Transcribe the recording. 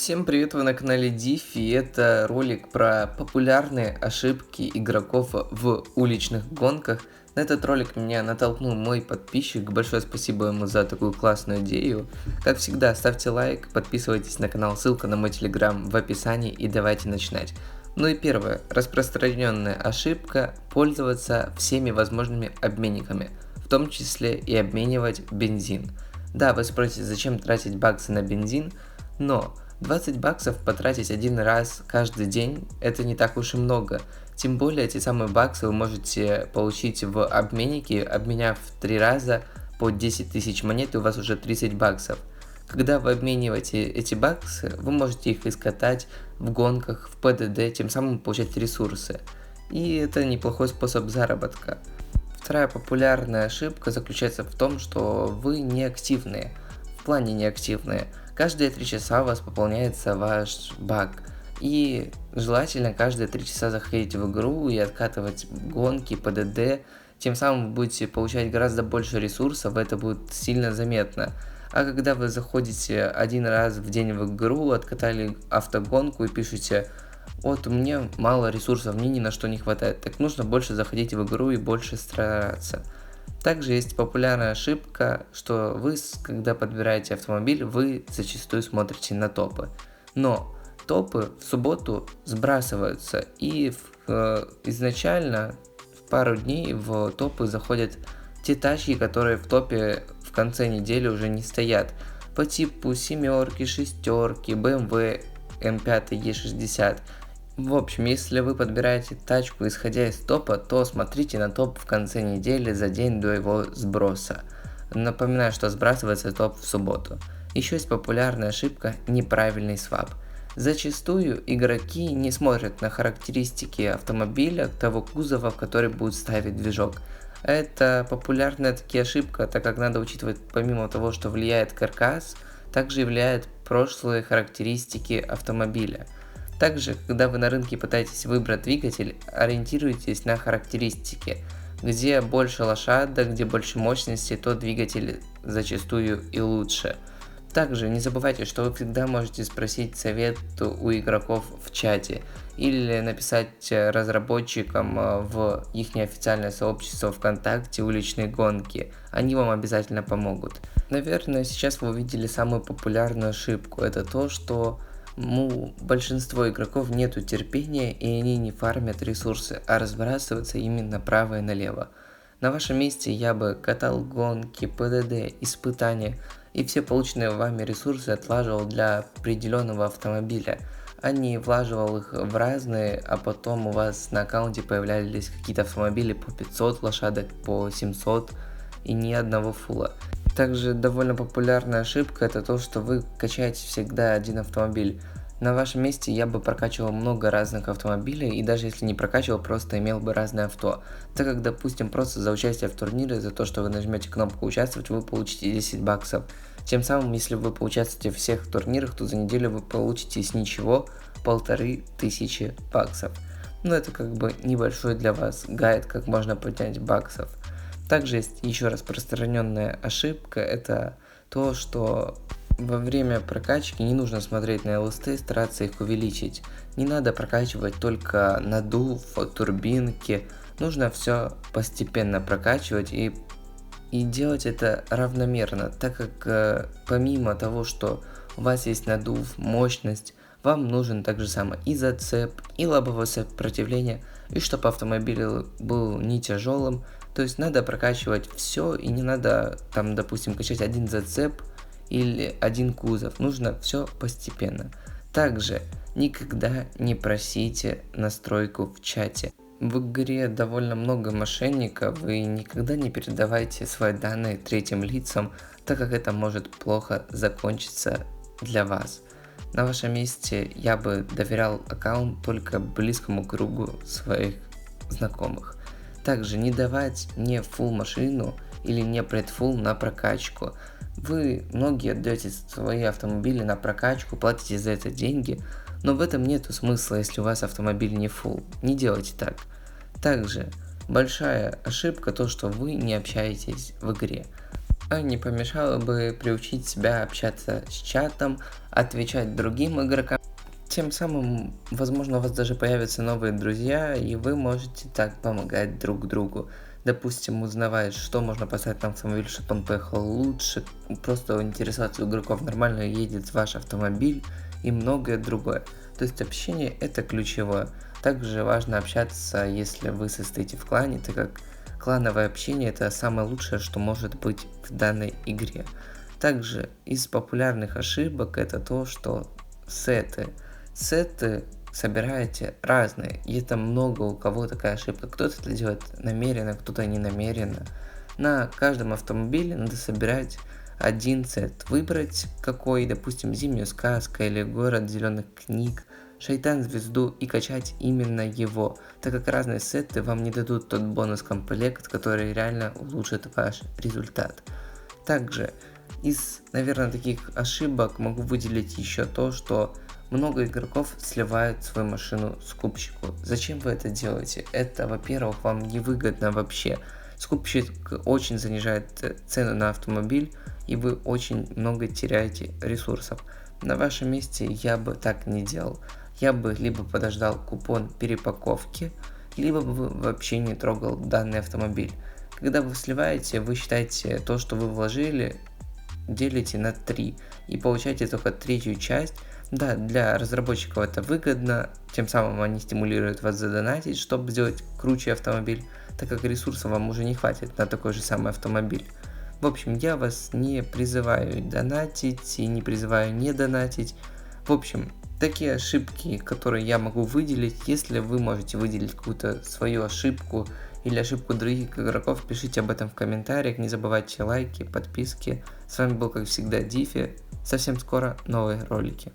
Всем привет, вы на канале Дифи, это ролик про популярные ошибки игроков в уличных гонках. На этот ролик меня натолкнул мой подписчик, большое спасибо ему за такую классную идею. Как всегда, ставьте лайк, подписывайтесь на канал, ссылка на мой телеграм в описании и давайте начинать. Ну и первая распространенная ошибка – пользоваться всеми возможными обменниками, в том числе и обменивать бензин. Да, вы спросите, зачем тратить баксы на бензин, но 20 баксов потратить один раз каждый день – это не так уж и много. Тем более эти самые баксы вы можете получить в обменнике, обменяв 3 раза по 10 тысяч монет, и у вас уже 30 баксов. Когда вы обмениваете эти баксы, вы можете их искатать в гонках, в ПДД, тем самым получать ресурсы. И это неплохой способ заработка. Вторая популярная ошибка заключается в том, что вы неактивные. В плане неактивные. Каждые 3 часа у вас пополняется ваш бак. И желательно каждые 3 часа заходить в игру и откатывать гонки, ПДД. Тем самым вы будете получать гораздо больше ресурсов, это будет сильно заметно. А когда вы заходите один раз в день в игру, откатали автогонку и пишете: вот у меня мало ресурсов, мне ни на что не хватает, так нужно больше заходить в игру и больше стараться. Также есть популярная ошибка, что вы, когда подбираете автомобиль, вы зачастую смотрите на топы. Но топы в субботу сбрасываются, и изначально в пару дней в топы заходят те тачки, которые в топе в конце недели уже не стоят. По типу семерки, шестерки, BMW M5 E60. В общем, если вы подбираете тачку исходя из топа, то смотрите на топ в конце недели за день до его сброса. Напоминаю, что сбрасывается топ в субботу. Еще есть популярная ошибка – неправильный свап. Зачастую игроки не смотрят на характеристики автомобиля, того кузова, в который будут ставить движок. Это популярная такая ошибка, так как надо учитывать, помимо того, что влияет каркас, также и влияет прошлые характеристики автомобиля. Также, когда вы на рынке пытаетесь выбрать двигатель, ориентируйтесь на характеристики. Где больше лошадок, где больше мощности, то двигатель зачастую и лучше. Также не забывайте, что вы всегда можете спросить совет у игроков в чате или написать разработчикам в их неофициальное сообщество ВКонтакте «Уличные гонки». Они вам обязательно помогут. Наверное, сейчас вы увидели самую популярную ошибку. Это то, что большинство игроков нету терпения, и они не фармят ресурсы, а разбрасываются именно направо и налево. На вашем месте я бы катал гонки, ПДД, испытания и все полученные вами ресурсы отлаживал для определенного автомобиля, а не влаживал их в разные, а потом у вас на аккаунте появлялись какие-то автомобили по 500 лошадок, по 700 и ни одного фула. Также довольно популярная ошибка – это то, что вы качаете всегда один автомобиль. На вашем месте я бы прокачивал много разных автомобилей, и даже если не прокачивал, просто имел бы разное авто. Так как, допустим, просто за участие в турнире, за то, что вы нажмете кнопку «Участвовать», вы получите 10 баксов. Тем самым, если вы поучаствуете в всех турнирах, то за неделю вы получите с ничего 1500 баксов. Но это как бы небольшой для вас гайд, как можно поднять баксов. Также есть еще распространенная ошибка, это то, что во время прокачки не нужно смотреть на ЛСТ и стараться их увеличить. Не надо прокачивать только надув, турбинки, нужно все постепенно прокачивать и делать это равномерно, так как помимо того, что у вас есть надув, мощность, вам нужен также самое и зацеп, и лобовое сопротивление, и чтобы автомобиль был не тяжелым. То есть надо прокачивать все, и не надо там, допустим, качать один зацеп или один кузов. Нужно все постепенно. Также никогда не просите настройку в чате. В игре довольно много мошенников, и никогда не передавайте свои данные третьим лицам, так как это может плохо закончиться для вас. На вашем месте я бы доверял аккаунт только близкому кругу своих знакомых. Также не давать не full машину или не предфул на прокачку. Вы многие отдаете свои автомобили на прокачку, платите за это деньги, но в этом нету смысла, если у вас автомобиль не full. Не делайте так. Также большая ошибка то, что вы не общаетесь в игре. А не помешало бы приучить себя общаться с чатом, отвечать другим игрокам. Тем самым, возможно, у вас даже появятся новые друзья, и вы можете так помогать друг другу. Допустим, узнавать, что можно поставить на автомобиль, чтобы он поехал лучше, просто интересоваться у игроков, нормально едет ваш автомобиль и многое другое. То есть общение это ключевое. Также важно общаться, если вы состоите в клане, так как клановое общение это самое лучшее, что может быть в данной игре. Также из популярных ошибок это то, что сеты собираете разные, и это много у кого такая ошибка. Кто-то это делает намеренно, кто-то не намеренно. На каждом автомобиле надо собирать один сет, выбрать какой, допустим, зимняя сказка или город зеленых книг, шайтан звезду и качать именно его, так как разные сеты вам не дадут тот бонус комплект, который реально улучшит ваш результат. Также из, наверное, таких ошибок могу выделить еще то, что много игроков сливают свою машину скупщику. Зачем вы это делаете? Это, во-первых, вам невыгодно вообще. Скупщик очень занижает цену на автомобиль, и вы очень много теряете ресурсов. На вашем месте я бы так не делал. Я бы либо подождал купон перепаковки, либо бы вообще не трогал данный автомобиль. Когда вы сливаете, вы считаете то, что вы вложили, делите на 3 и получаете только третью часть. Да, для разработчиков это выгодно, тем самым они стимулируют вас задонатить, чтобы сделать круче автомобиль, так как ресурсов вам уже не хватит на такой же самый автомобиль. В общем, я вас не призываю донатить и не призываю не донатить. В общем, такие ошибки, которые я могу выделить. Если вы можете выделить какую-то свою ошибку или ошибку других игроков, пишите об этом в комментариях. Не забывайте лайки, подписки. С вами был, как всегда, Дифи. Совсем скоро новые ролики.